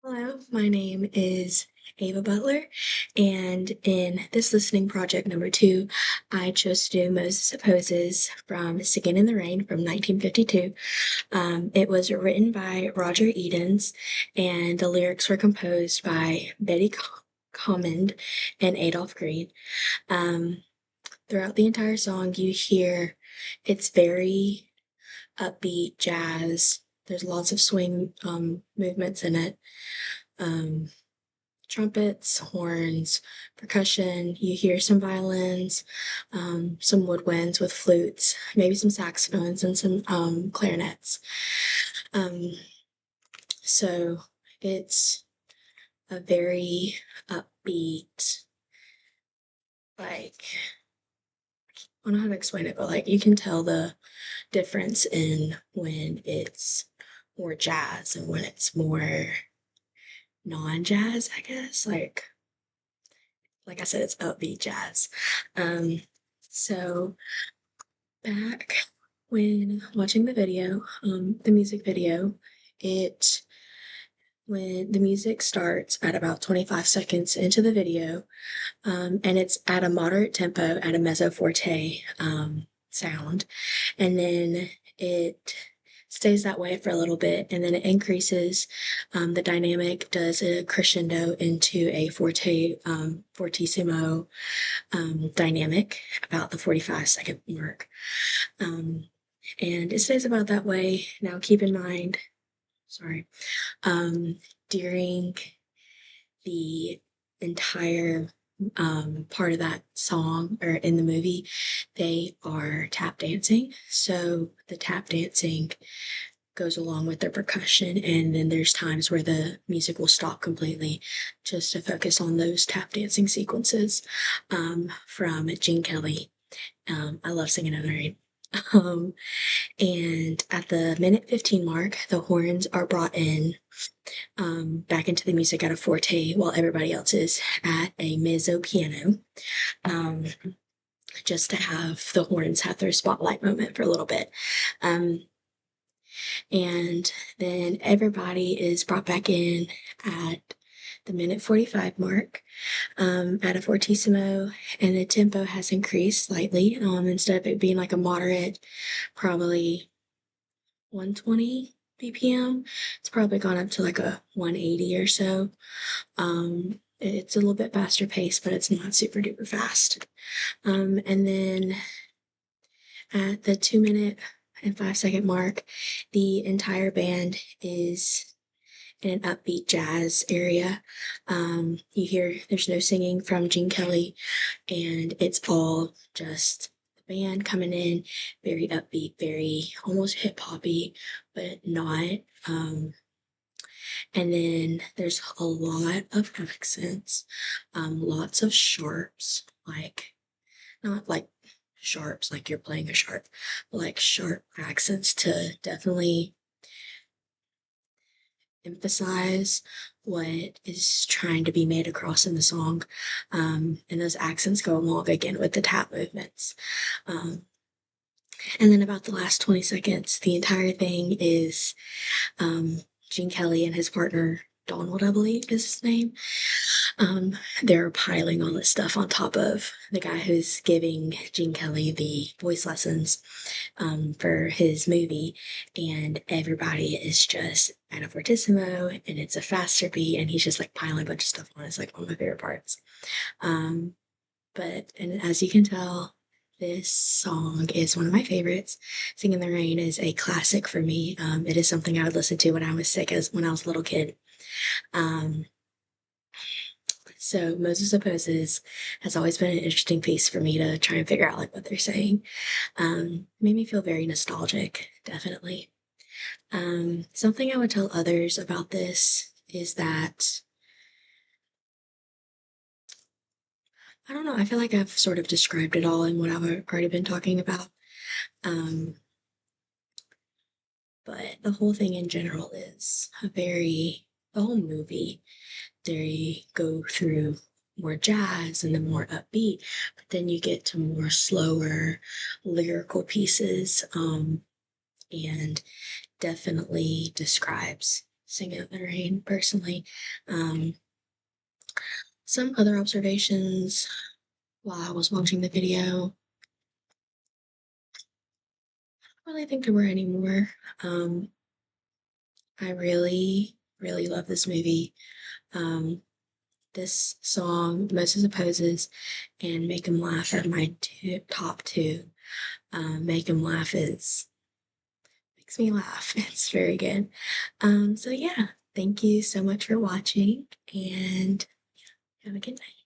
Hello, my name is Ava Butler, and in this listening project number two, I chose to do Moses Opposes from Singin' in the Rain from 1952. It was written by Roger Edens, and the lyrics were composed by Betty Command and Adolph Green. Um, Throughout the entire song, you hear it's very upbeat jazz. There's lots of swing movements in it. Um, Trumpets, horns, percussion. You hear some violins, some woodwinds with flutes, maybe some saxophones and some clarinets. Um, so it's a very upbeat, like, I don't know how to explain it, but like you can tell the difference in when it's more jazz and when it's more non-jazz, I guess. Like I said, it's upbeat jazz. Um, so back when watching the video, the music video, it when the music starts at about 25 seconds into the video, and it's at a moderate tempo at a mezzo forte sound, and then it stays that way for a little bit, and then it increases. The dynamic does a crescendo into a fortissimo dynamic about the 45-second mark. Um, and it stays about that way. Now, keep in mind, sorry, um, during the entire part of that song or in the movie, they are tap dancing. So the tap dancing goes along with the percussion, and then there's times where the music will stop completely just to focus on those tap dancing sequences from Gene Kelly. I love singing in the rain. Um, and at the minute 15 mark, the horns are brought in back into the music at a forte while everybody else is at a mezzo piano, um, just to have the horns have their spotlight moment for a little bit. Um, and then everybody is brought back in at the minute 45 mark at a fortissimo, and the tempo has increased slightly. Instead of it being like a moderate, probably 120 BPM, it's probably gone up to like a 180 or so. It's a little bit faster paced, but it's not super duper fast. And then at the 2 minute and 5 second mark, the entire band is in an upbeat jazz area. You hear there's no singing from Gene Kelly, and it's all just the band coming in, very upbeat, very almost hip hoppy, but not. And then there's a lot of accents, lots of sharps, like not like sharps like you're playing a sharp, but like sharp accents to definitely emphasize what is trying to be made across in the song. And those accents go along again with the tap movements. Um, and then about the last 20 seconds, the entire thing is um, Gene Kelly and his partner, Donald, I believe is his name. Um, they're piling all this stuff on top of the guy who's giving Gene Kelly the voice lessons for his movie, and everybody is just at a fortissimo, and it's a faster beat, and he's just like piling a bunch of stuff on. It's like one of my favorite parts. Um, and as you can tell, this song is one of my favorites. Singing in the Rain is a classic for me. It is something I would listen to when I was sick as when I was a little kid. Um, so Moses Opposes has always been an interesting piece for me to try and figure out like what they're saying. Made me feel very nostalgic, definitely. Something I would tell others about this is that I don't know, I feel like I've sort of described it all in what I've already been talking about. Um, but the whole thing in general is the whole movie, they go through more jazz and then more upbeat, but then you get to more slower lyrical pieces, and definitely describes Sing It in the Rain personally. Um, some other observations while I was watching the video. I don't really think there were any more. Um, I really, really love this movie. Um, this song, Moses Opposes, and Make 'Em Laugh are my top two. Make 'Em Laugh is makes me laugh. It's very good. So yeah, thank you so much for watching and have a good night.